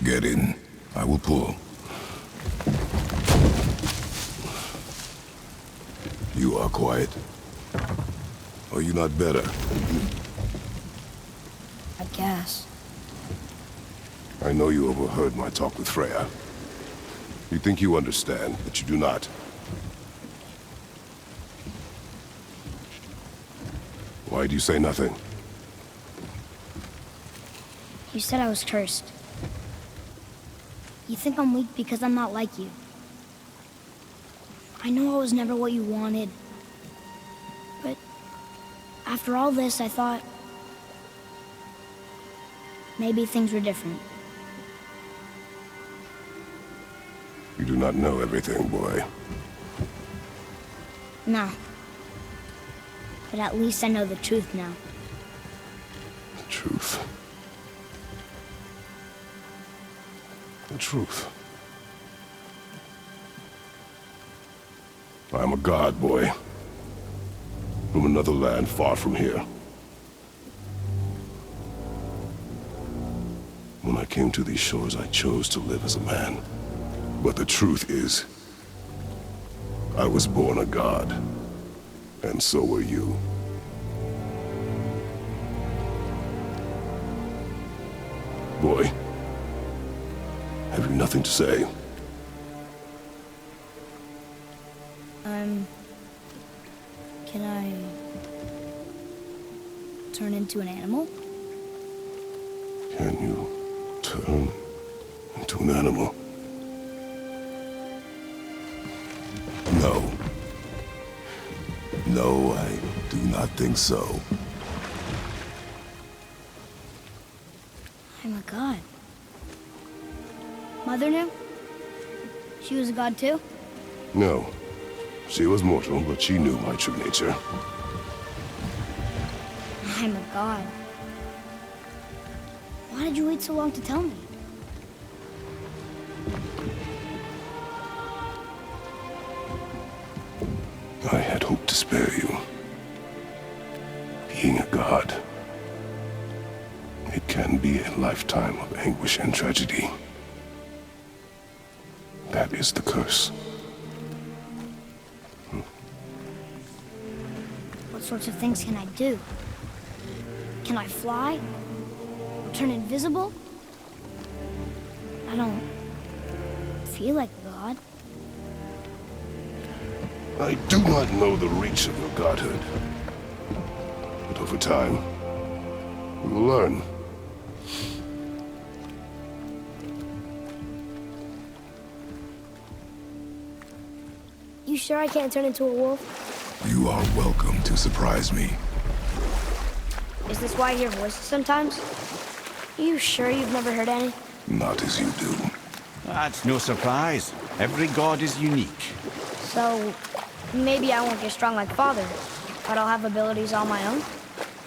Get in. I will pull. You are quiet. Are you not better? I guess. I know you overheard my talk with Freya. You think you understand, but you do not. Why do you say nothing? You said I was cursed. You think I'm weak because I'm not like you. I know I was never what you wanted. But after all this, I thought maybe things were different. You do not know everything, boy. No. But at least I know the truth now. The truth. The truth. I am a god, boy. From another land far from here. When I came to these shores, I chose to live as a man. But the truth is, I was born a god. And so were you. Boy, have you nothing to say? Can I turn into an animal? Can you turn into an animal? No. No, I do not think so. I'm a god. Mother knew? She was a god too? No. She was mortal, but she knew my true nature. I'm a god. Why did you wait so long to tell me? I had hoped to spare you. Being a god, it can be a lifetime of anguish and tragedy. That is the curse. What sorts of things can I do? Can I fly? Or turn invisible? I don't feel like a god. I do not know the reach of your godhood. But over time, we will learn. You sure I can't turn into a wolf? You are welcome to surprise me. Is this why I hear voices sometimes? You sure you've never heard any? Not as you do. That's no surprise. Every god is unique. So, maybe I won't get strong like Father, but I'll have abilities all my own?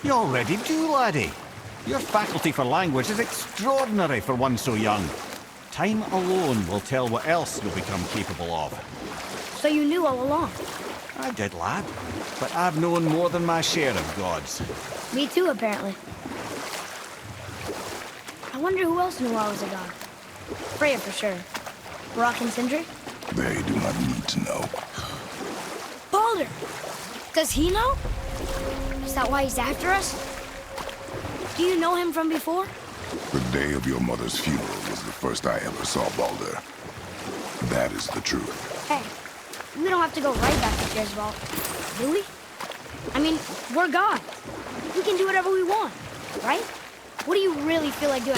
You already do, laddie. Your faculty for language is extraordinary for one so young. Time alone will tell what else you'll become capable of. So you knew all along? I did, lad. But I've known more than my share of gods. Me too, apparently. I wonder who else knew I was a god. Freya for sure. Rock and Sindri? They do not need to know. Baldur! Does he know? Is that why he's after us? Do you know him from before? The day of your mother's funeral was the first I ever saw Baldur. That is the truth. Hey, we don't have to go right back to Driswold, do we? I mean, we're God. We can do whatever we want, right? What do you really feel like doing?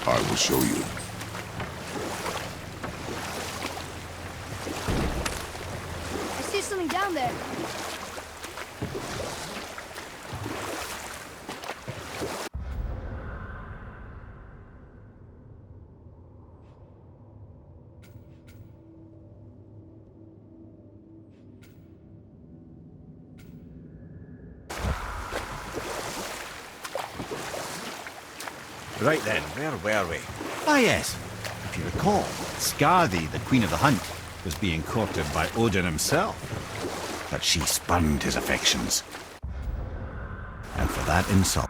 I will show you. I see something down there. Right then, where were we? Ah yes, if you recall, Skadi, the Queen of the Hunt, was being courted by Odin himself. But she spurned his affections. And for that insult,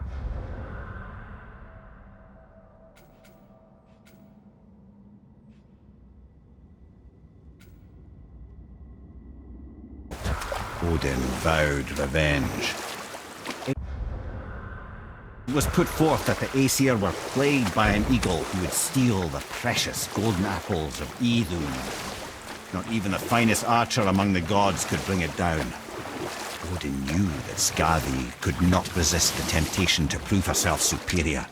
Odin vowed revenge. It was put forth that the Aesir were plagued by an eagle who would steal the precious golden apples of Idun. Not even the finest archer among the gods could bring it down. Odin knew that Skadi could not resist the temptation to prove herself superior.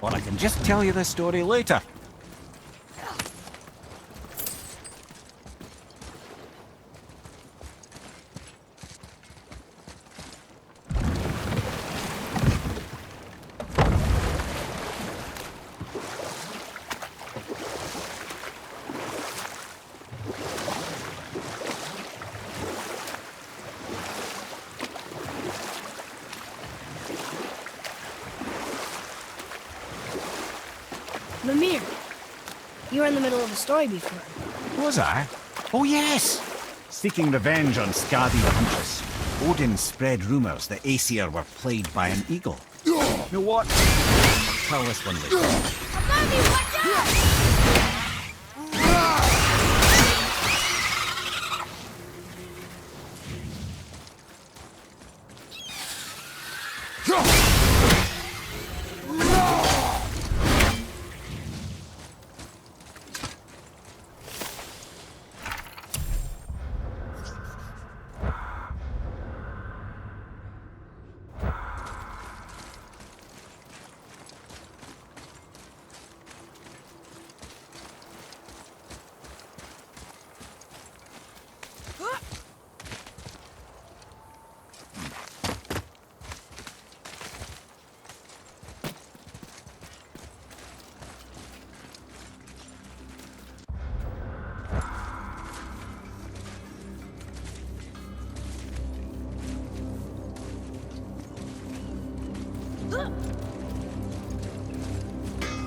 Or I can just tell you the story later. Mimir, you were in the middle of a story before. Was I? Oh yes! Seeking revenge on Skadi the Huntress, Odin spread rumors that Aesir were plagued by an eagle. You know what? Tell this one later. Above you, watch out!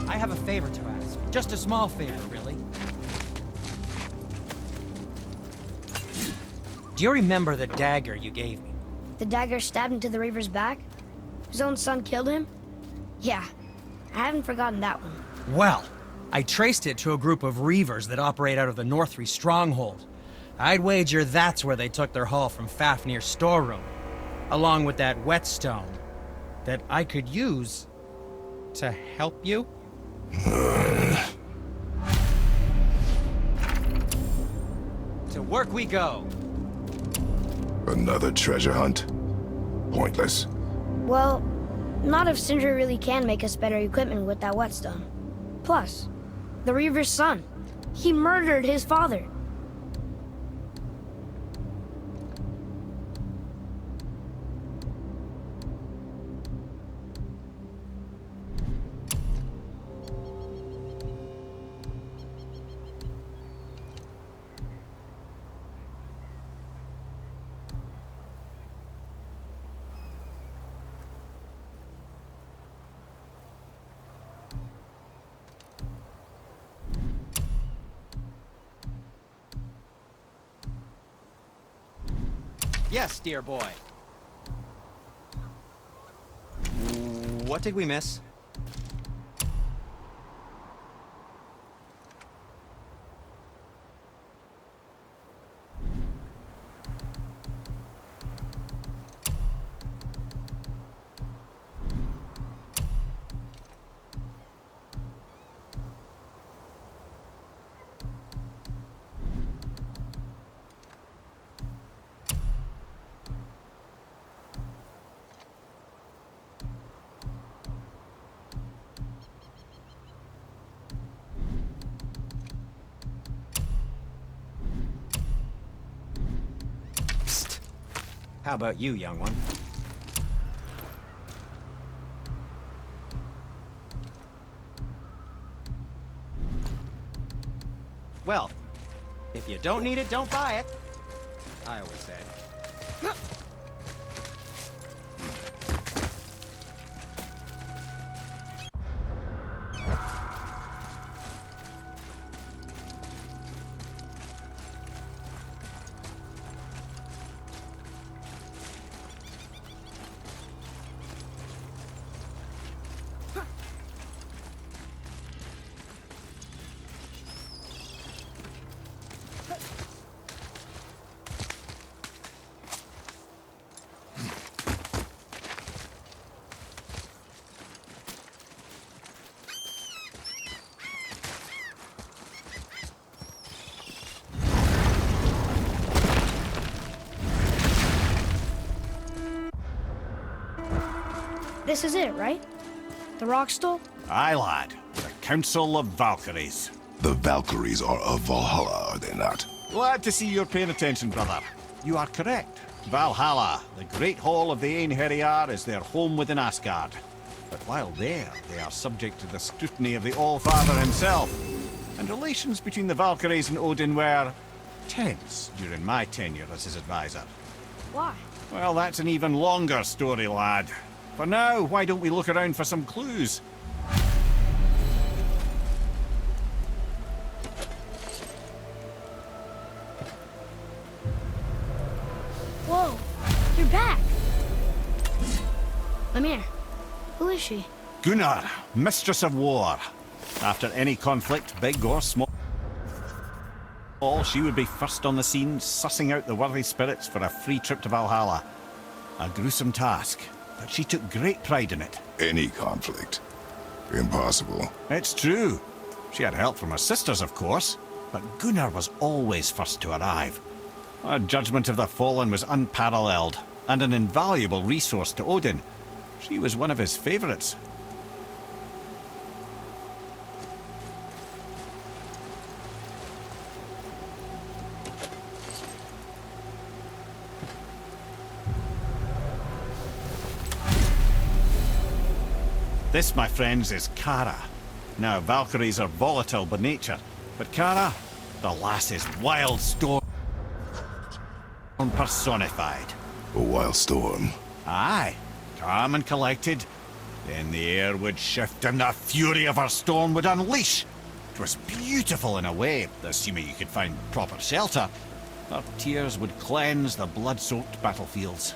I have a favor to ask. Just a small favor, really. Do you remember the dagger you gave me? The dagger stabbed into the Reaver's back? His own son killed him? Yeah, I haven't forgotten that one. Well, I traced it to a group of Reavers that operate out of the Northree stronghold. I'd wager that's where they took their haul from Fafnir's storeroom, along with that whetstone that I could use to help you. To work we go. Another treasure hunt? Pointless. Well, not if Sindri really can make us better equipment with that whetstone. Plus, the Reaver's son. He murdered his father. Yes, dear boy. What did we miss? How about you, young one? Well, if you don't need it, don't buy it. I always say. This is it, right? The Rockstall? Aye, lad. The Council of Valkyries. The Valkyries are of Valhalla, are they not? Glad to see you're paying attention, brother. You are correct. Valhalla, the great hall of the Einherjar, is their home within Asgard. But while there, they are subject to the scrutiny of the All-Father himself. And relations between the Valkyries and Odin were tense during my tenure as his advisor. Why? Well, that's an even longer story, lad. For now, why don't we look around for some clues? Whoa, you're back. Lemire, who is she? Gunnar, Mistress of War. After any conflict, big or small, she would be first on the scene, sussing out the worthy spirits for a free trip to Valhalla. A gruesome task, but she took great pride in it. Any conflict. Impossible. It's true. She had help from her sisters, of course, but Gunnar was always first to arrive. Her judgment of the fallen was unparalleled, and an invaluable resource to Odin. She was one of his favorites. This, my friends, is Kara. Now, Valkyries are volatile by nature, but Kara, the lass is wild storm personified. A wild storm. Aye, calm and collected. Then the air would shift and the fury of her storm would unleash. It was beautiful in a way, assuming you could find proper shelter. Her tears would cleanse the blood-soaked battlefields.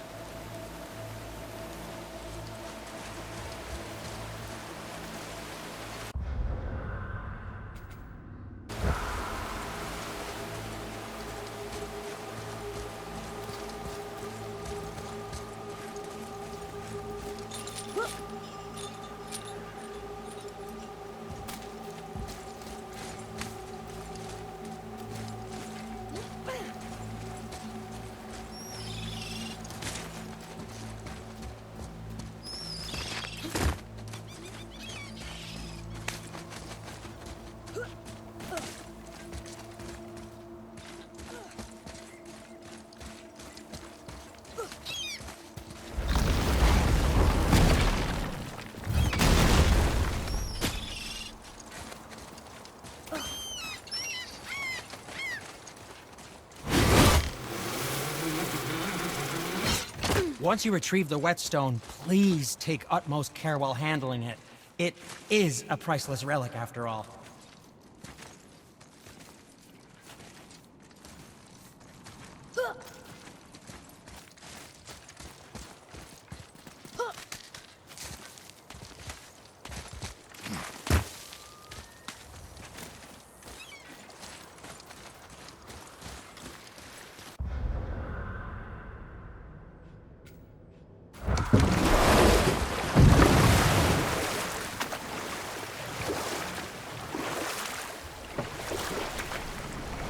Once you retrieve the whetstone, please take utmost care while handling it. It is a priceless relic, after all.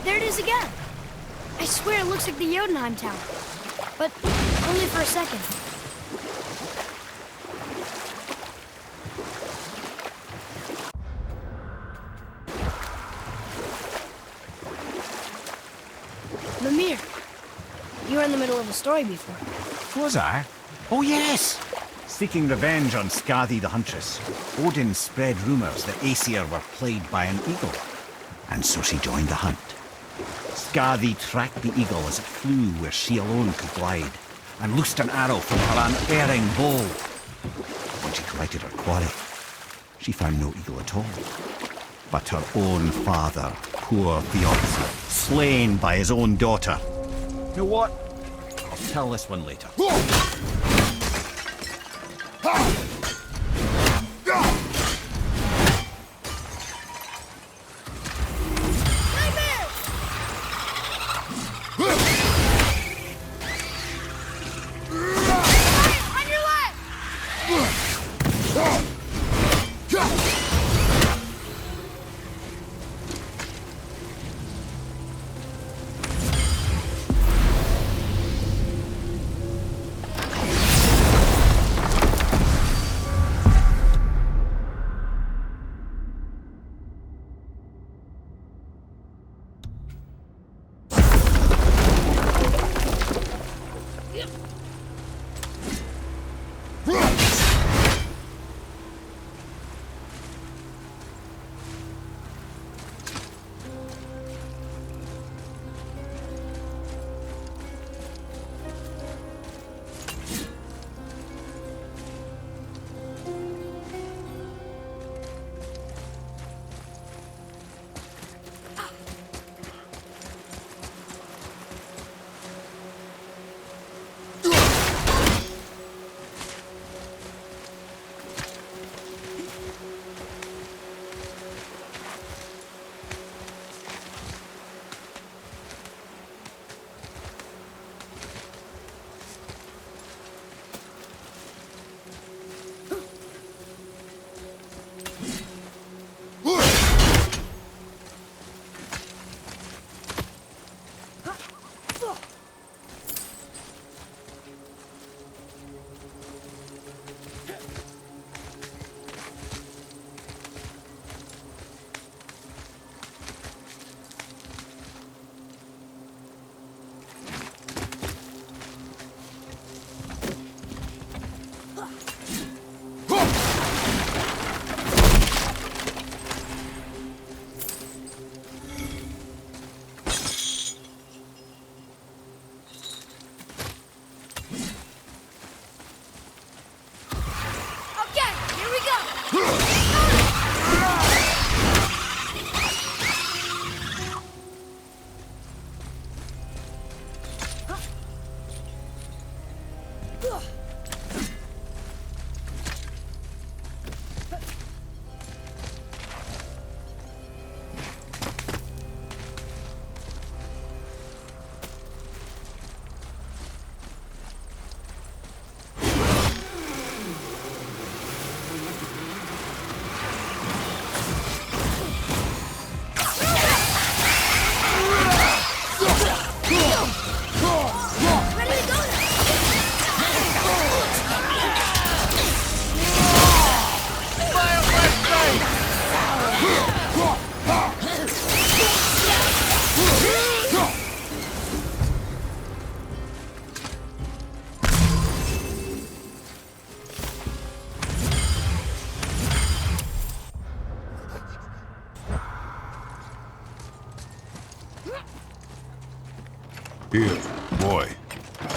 There it is again. I swear it looks like the Jotunheim Tower. But only for a second. Mimir, you were in the middle of a story before. Was I? Oh, yes! Seeking revenge on Skadi the Huntress, Odin spread rumors that Aesir were plagued by an eagle, and so she joined the hunt. Skadi tracked the eagle as it flew where she alone could glide, and loosed an arrow from her unerring bow. When she collected her quarry, she found no eagle at all, but her own father, poor Thiazi, slain by his own daughter. You know what? I'll tell this one later. On your left!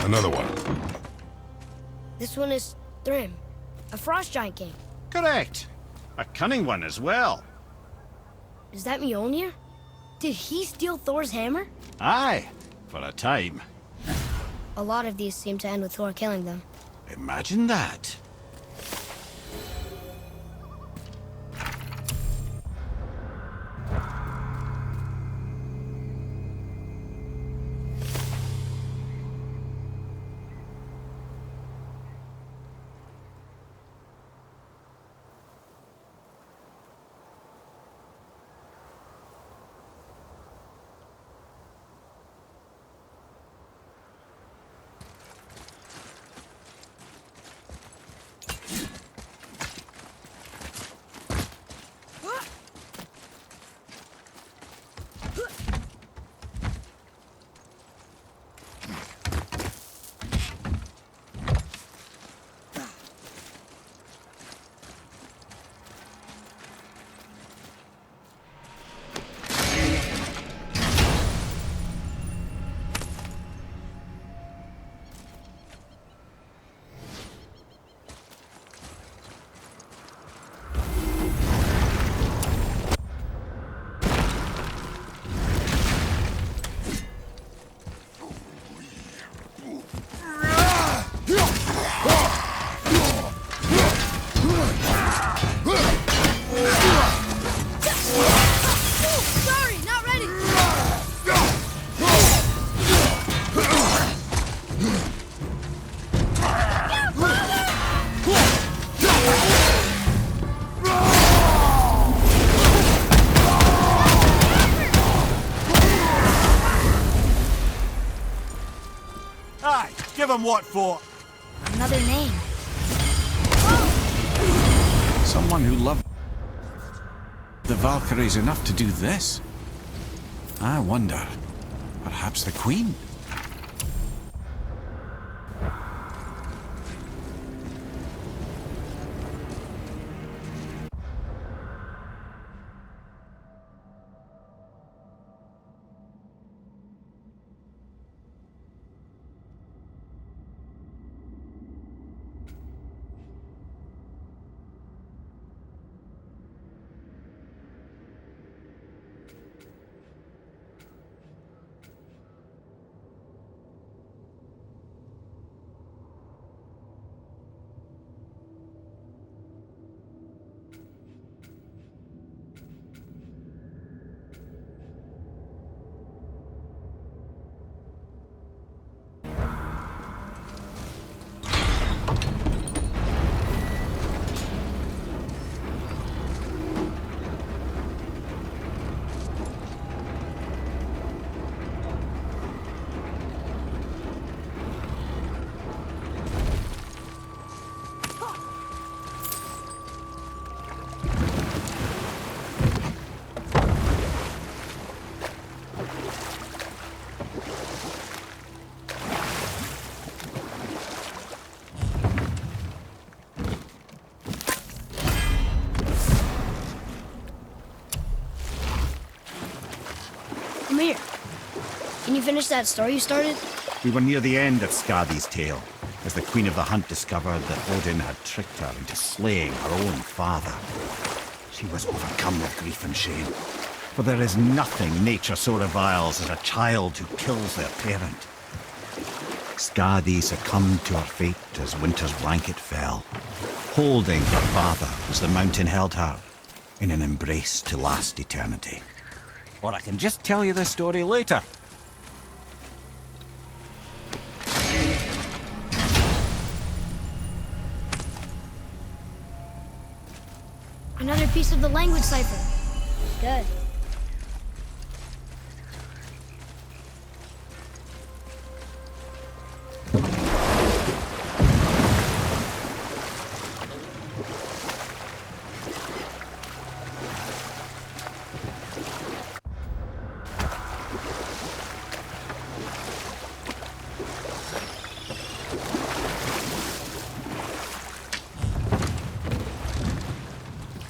Another one. This one is Thrym, a frost giant king. Correct. A cunning one as well. Is that Mjolnir? Did he steal Thor's hammer? Aye, for a time. A lot of these seem to end with Thor killing them. Imagine that. Sorry, not ready! Aye, give him what for. Another name. Someone who loved the Valkyries enough to do this? I wonder. Perhaps the Queen? Come here. Can you finish that story you started? We were near the end of Skadi's tale, as the Queen of the Hunt discovered that Odin had tricked her into slaying her own father. She was overcome with grief and shame, for there is nothing nature so reviles as a child who kills their parent. Skadi succumbed to her fate as winter's blanket fell, holding her father as the mountain held her in an embrace to last eternity. Or I can just tell you the story later. Another piece of the language cipher. Good.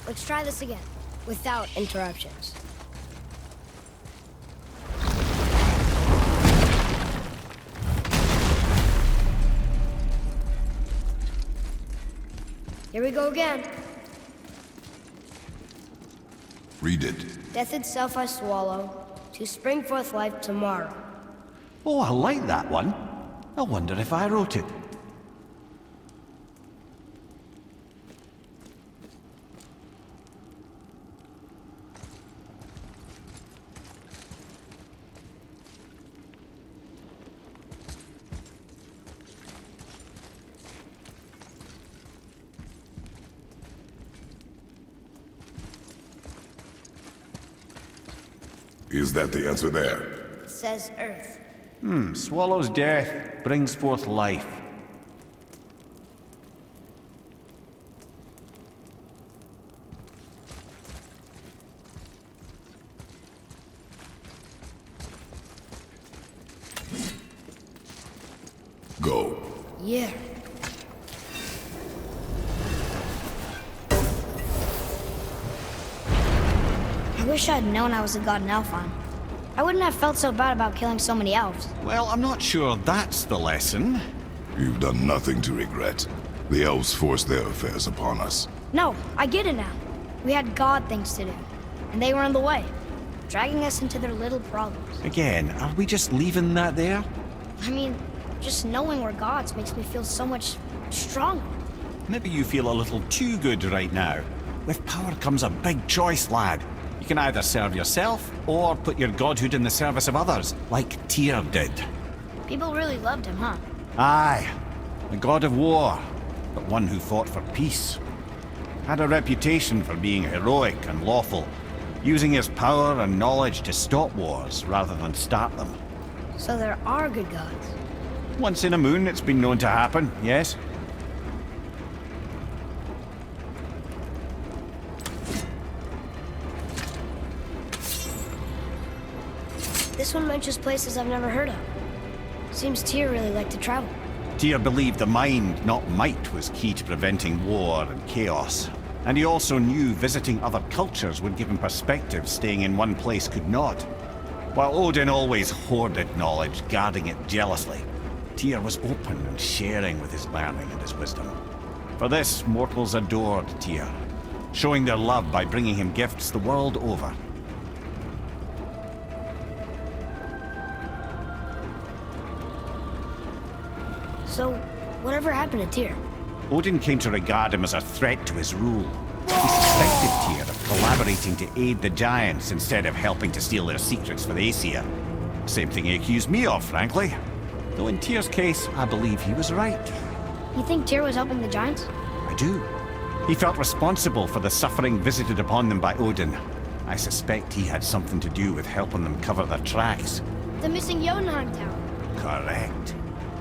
Let's try this again, without interruptions. Here we go again. Read it. Death itself I swallow, to spring forth life tomorrow. Oh, I like that one. I wonder if I wrote it. Is that the answer there? It says Earth. Swallows death, brings forth life. Go. Yeah. I wish I'd known I was a god in Alfheim. I wouldn't have felt so bad about killing so many elves. Well, I'm not sure that's the lesson. You've done nothing to regret. The elves forced their affairs upon us. No, I get it now. We had god things to do, and they were in the way, dragging us into their little problems. Again, are we just leaving that there? I mean, just knowing we're gods makes me feel so much stronger. Maybe you feel a little too good right now. With power comes a big choice, lad. You can either serve yourself, or put your godhood in the service of others, like Tyr did. People really loved him, huh? Aye, a god of war, but one who fought for peace. Had a reputation for being heroic and lawful, using his power and knowledge to stop wars rather than start them. So there are good gods. Once in a moon, it's been known to happen, yes? This one mentions places I've never heard of. Seems Tyr really liked to travel. Tyr believed the mind, not might, was key to preventing war and chaos. And he also knew visiting other cultures would give him perspective staying in one place could not. While Odin always hoarded knowledge, guarding it jealously, Tyr was open and sharing with his learning and his wisdom. For this, mortals adored Tyr, showing their love by bringing him gifts the world over. So, whatever happened to Tyr? Odin came to regard him as a threat to his rule. He suspected Tyr of collaborating to aid the Giants instead of helping to steal their secrets for the Aesir. Same thing he accused me of, frankly. Though in Tyr's case, I believe he was right. You think Tyr was helping the Giants? I do. He felt responsible for the suffering visited upon them by Odin. I suspect he had something to do with helping them cover their tracks. The missing Jotunheim tower. Correct.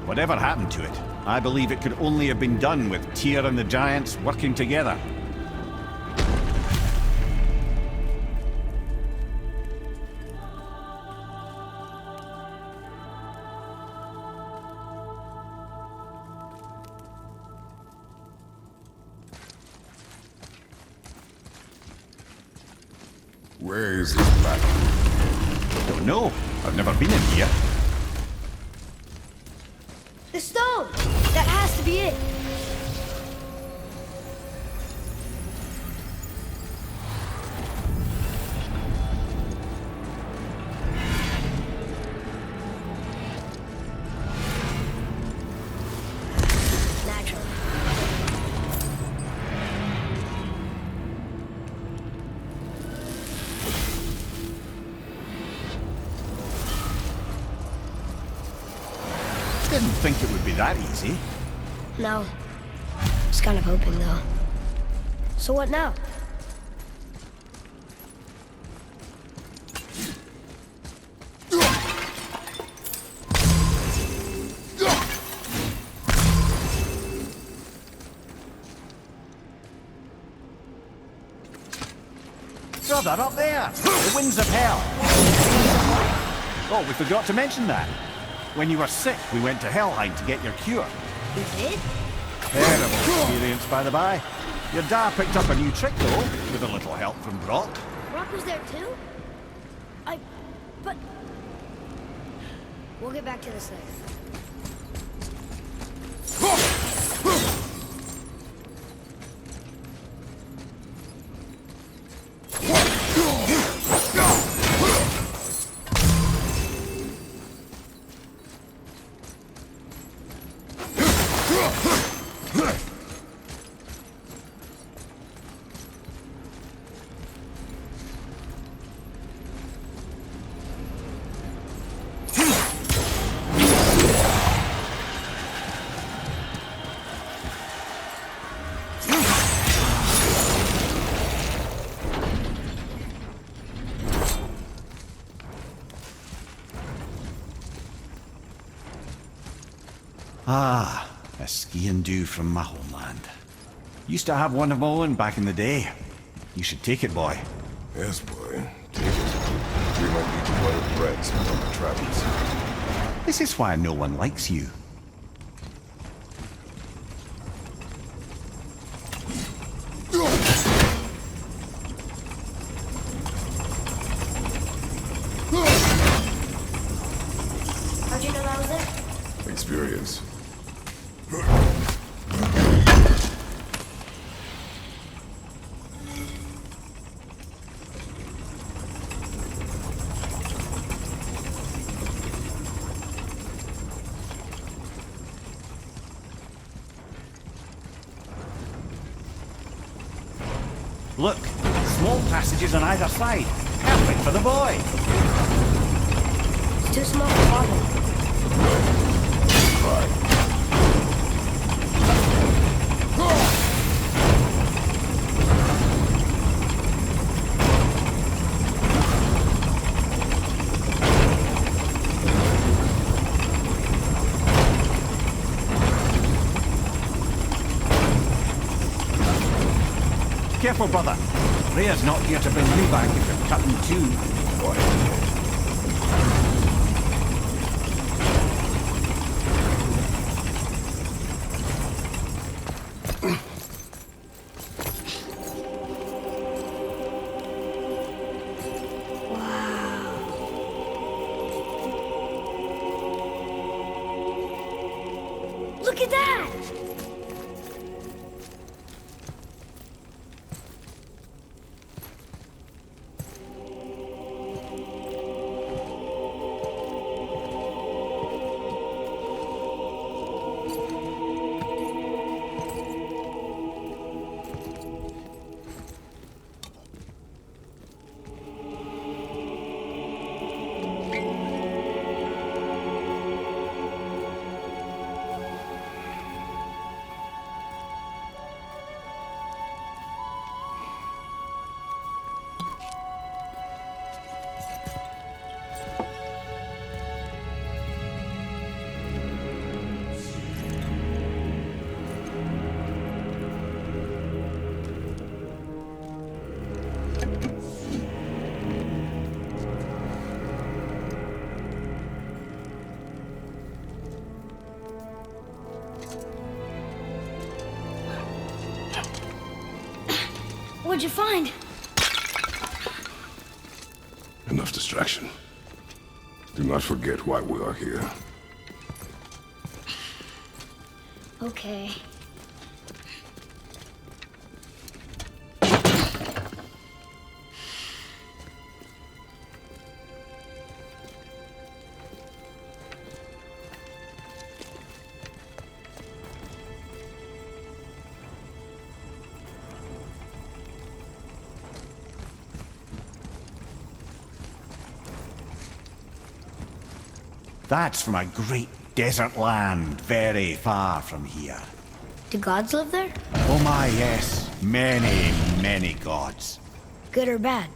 Whatever happened to it, I believe it could only have been done with Tyr and the Giants working together. Where is this battle? Don't know. I've never been in here. The stone! That has to be it! Naturally. Didn't think it would be that easy. No. Was kind of hoping, though. So what now? Brother, up there! The winds of hell! Oh, we forgot to mention that. When you were sick, we went to Helheim to get your cure. We did? Terrible experience, by the by. Your dad picked up a new trick, though, with a little help from Brock. Brock was there too? But... We'll get back to this later. Ah, a skiing dew from my homeland. Used to have one of my own back in the day. You should take it, boy. Yes, boy. Take it. We might need to butter bread spent on the travels. This is why no one likes you. How'd you know that was it? Experience. Look, small passages on either side. Perfect for the boy. It's too small for Father. Careful, brother. Rhea's not here to bring you back if you're cut in two. Look at that! What'd you find? Enough distraction. Do not forget why we are here. Okay. That's from a great desert land very far from here. Do gods live there? Oh my, yes. Many, many gods. Good or bad?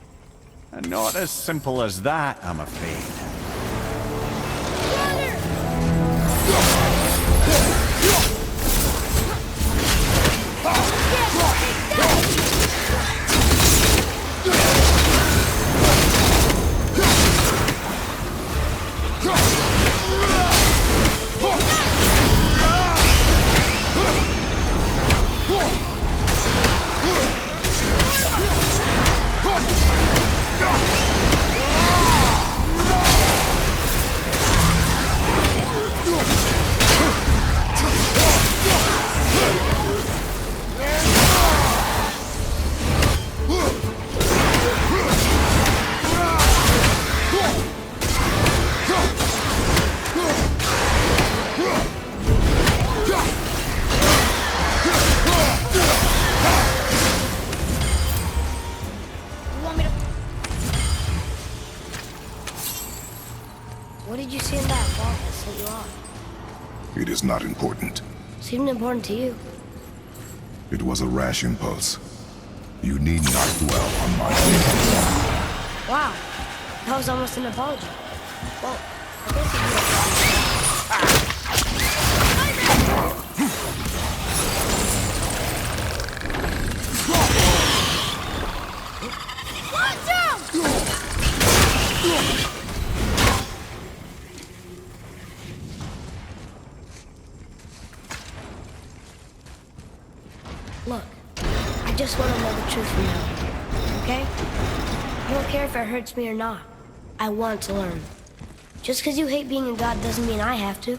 And not as simple as that, I'm afraid. it is not important. Seemed important to you. It was a rash impulse. You need not dwell on my feelings. Wow. That was almost an apology. Well, I guess you do. Look, I just want to know the truth from now, okay? I don't care if it hurts me or not. I want to learn. Just because you hate being a god doesn't mean I have to.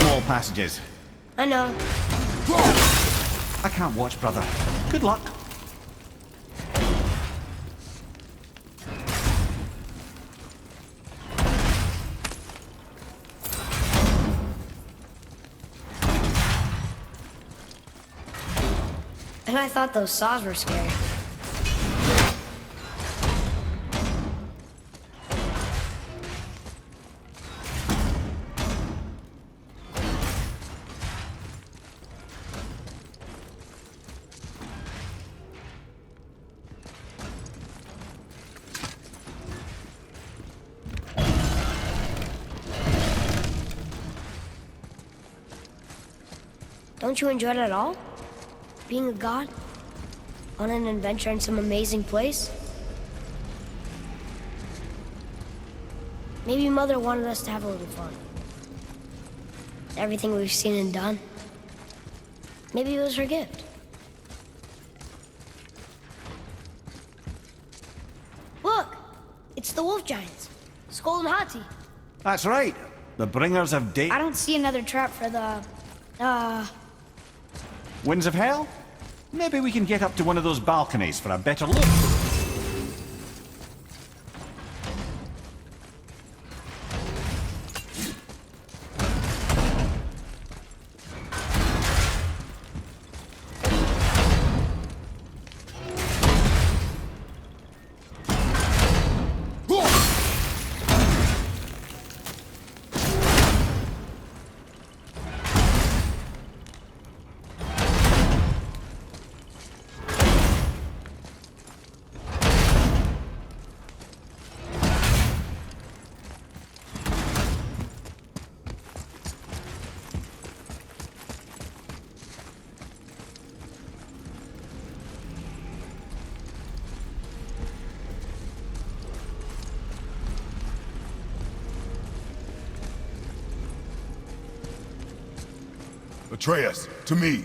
Small passages. I know. I can't watch, brother. Good luck. And I thought those saws were scary. Don't you enjoy it at all? Being a god? On an adventure in some amazing place? Maybe Mother wanted us to have a little fun. Everything we've seen and done. Maybe it was her gift. Look! It's the wolf giants. Skull and Hati. That's right. The bringers of day. I don't see another trap for the... Winds of Hell? Maybe we can get up to one of those balconies for a better look. Atreus, to me.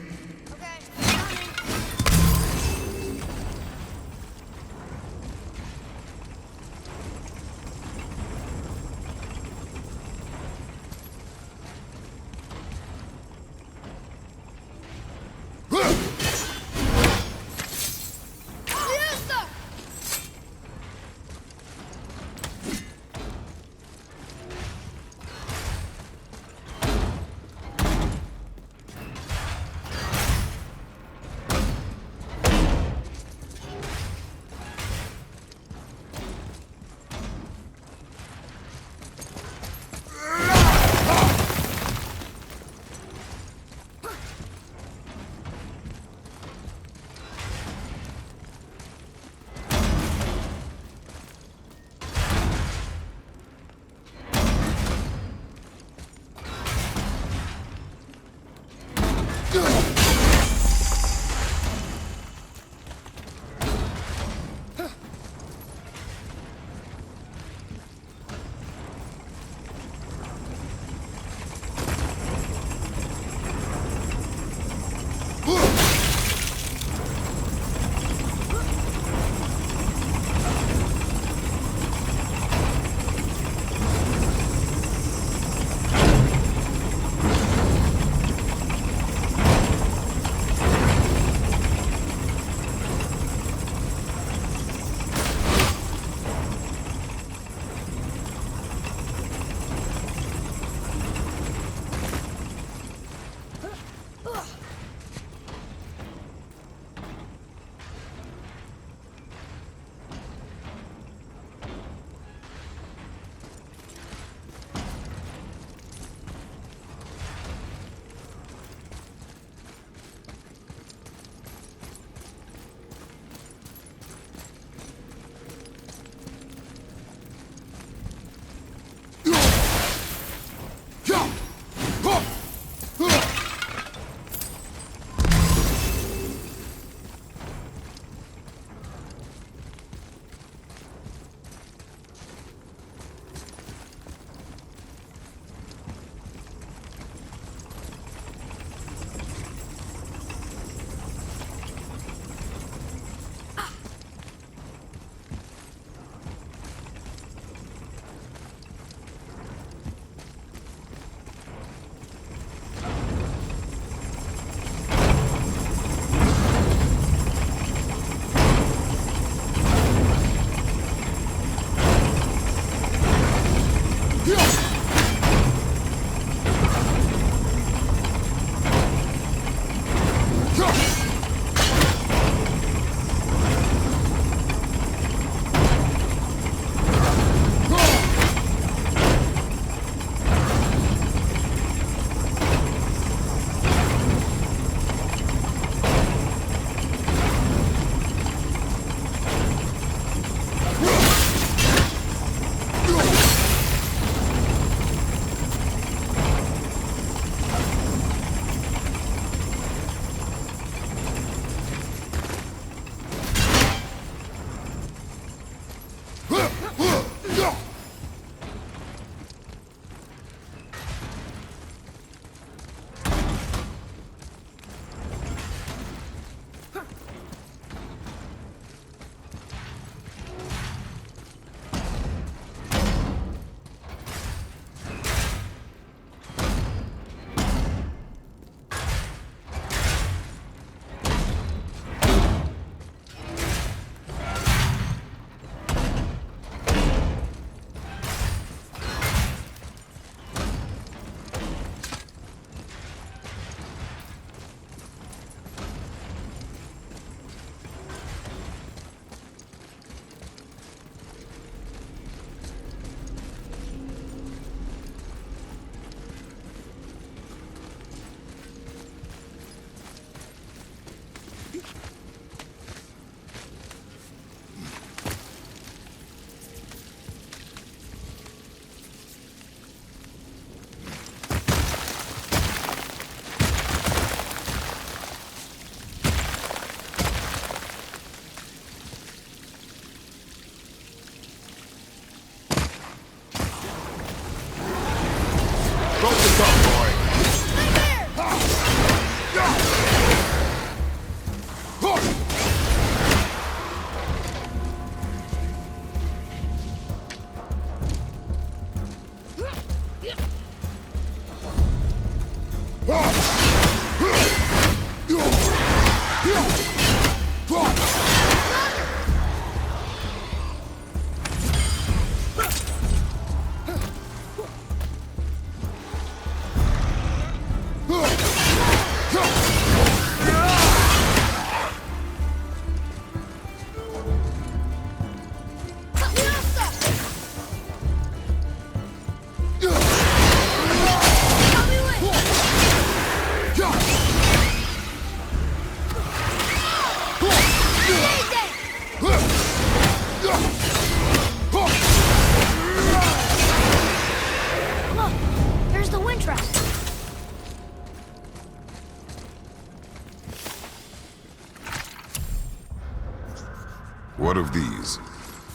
What of these?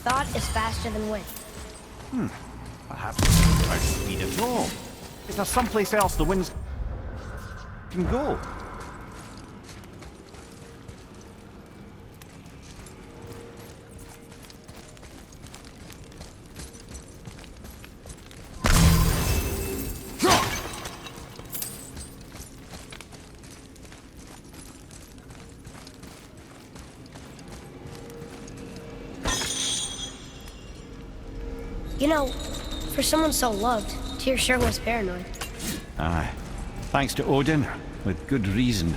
Thought is faster than wind. Perhaps it's without speed at all. Is there someplace else the winds can go? You know, for someone so loved, Tyr sure was paranoid. Aye. Thanks to Odin, with good reason.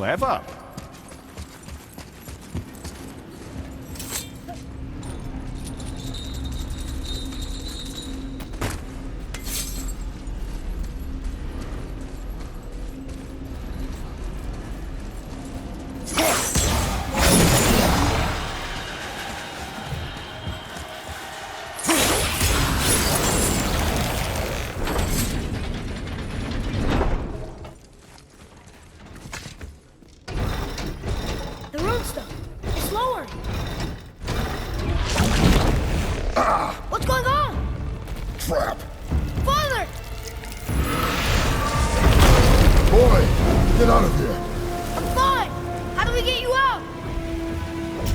Clever. The rune stone. It's lowering. What's going on? Trap! Father! Boy, get out of here! I'm fine. How do we get you out?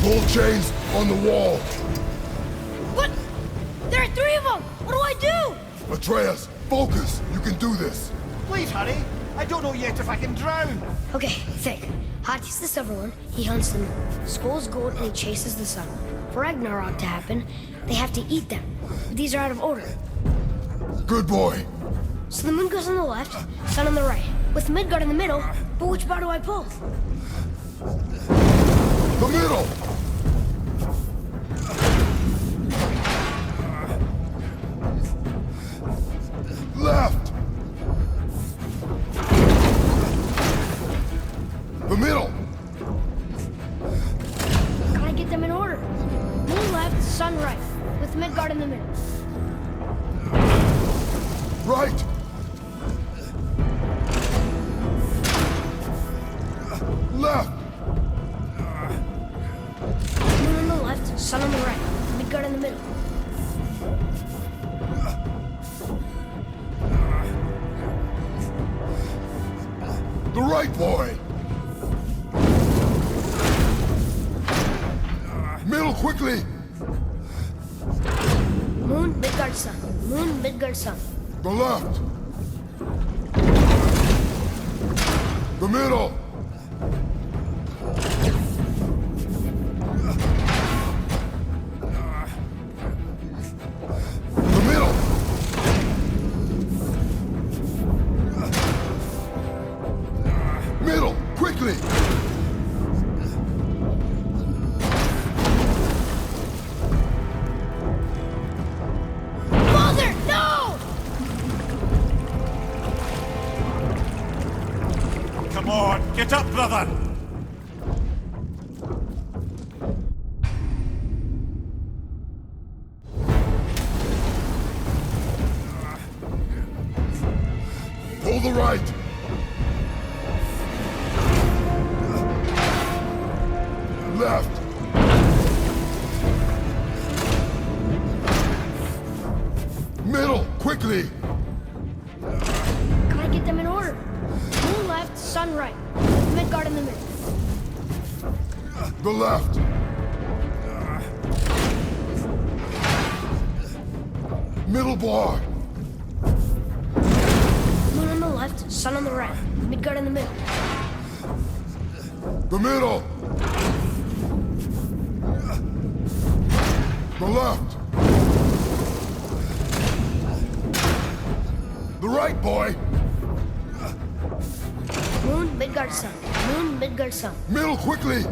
Pull chains on the wall! What? There are 3 of them. What do I do? Atreus, focus! You can do this! Please hurry. I don't know yet if I can drown. Okay, think. Hati's the silver one. He hunts the moon. Skull's gold and he chases the sun. For Ragnarok to happen, they have to eat them. But these are out of order. Good boy! So the moon goes on the left, sun on the right. With Midgard in the middle, but which bar do I pull? The middle! Left! The middle! Gotta get them in order. Moon left, sun right. With Midgard in the middle. Right! Left! Moon on the left, sun on the right. Midgard in the middle. The right, boy! Middle, quickly! Moon, Midgard, sun. Moon, Midgard, sun. The left! The middle! The middle! Middle, quickly! Father, no! Come on, get up, brother. Pull the right! Left! Middle, quickly! Gotta get them in order. Moon left, sun right. With Midgard in the middle. The left! Middle bar! Moon on the left, sun on the right. Midgard in the middle. The middle! The left! The right, boy! Moon, Midgard, sun. Moon, Midgard, sun. Middle, quickly!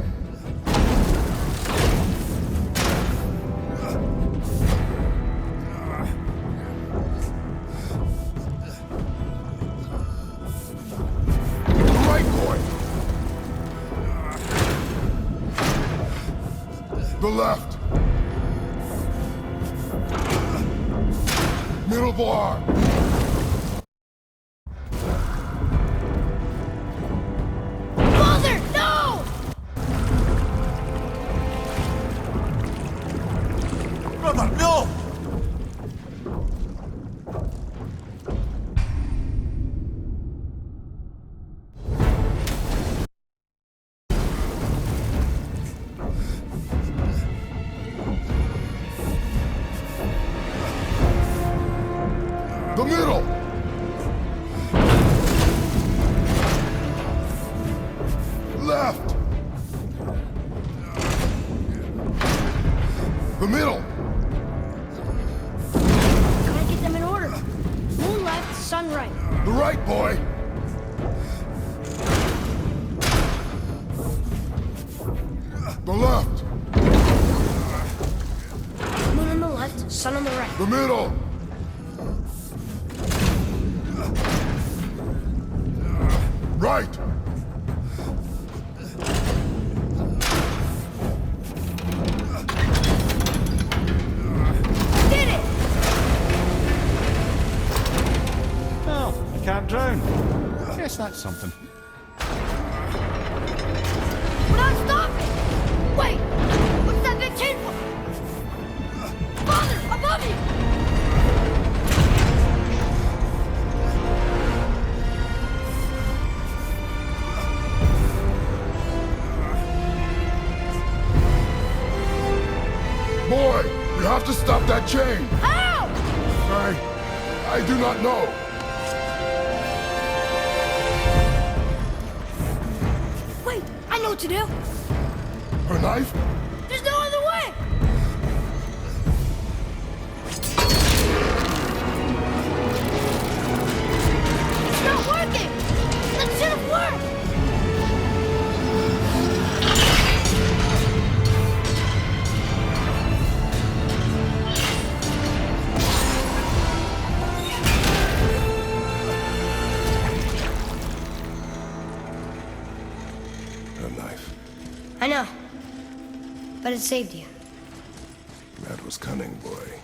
The right, boy! The left! Middle bar! Father, no! Brother, no! The middle! Left! The middle! Gotta get them in order. Moon left, sun right. The right, boy! The left! Moon on the left, sun on the right. The middle! Right! Did it! Well, I can't drown. Guess that's something. We're not stopping! Wait! What's that big chain for? Father, above you! Boy, you have to stop that chain! How? I do not know. Wait, I know what to do. Her knife? There's no other way! It's not working! That should have worked! Her knife. I know. But it saved you. That was cunning, boy.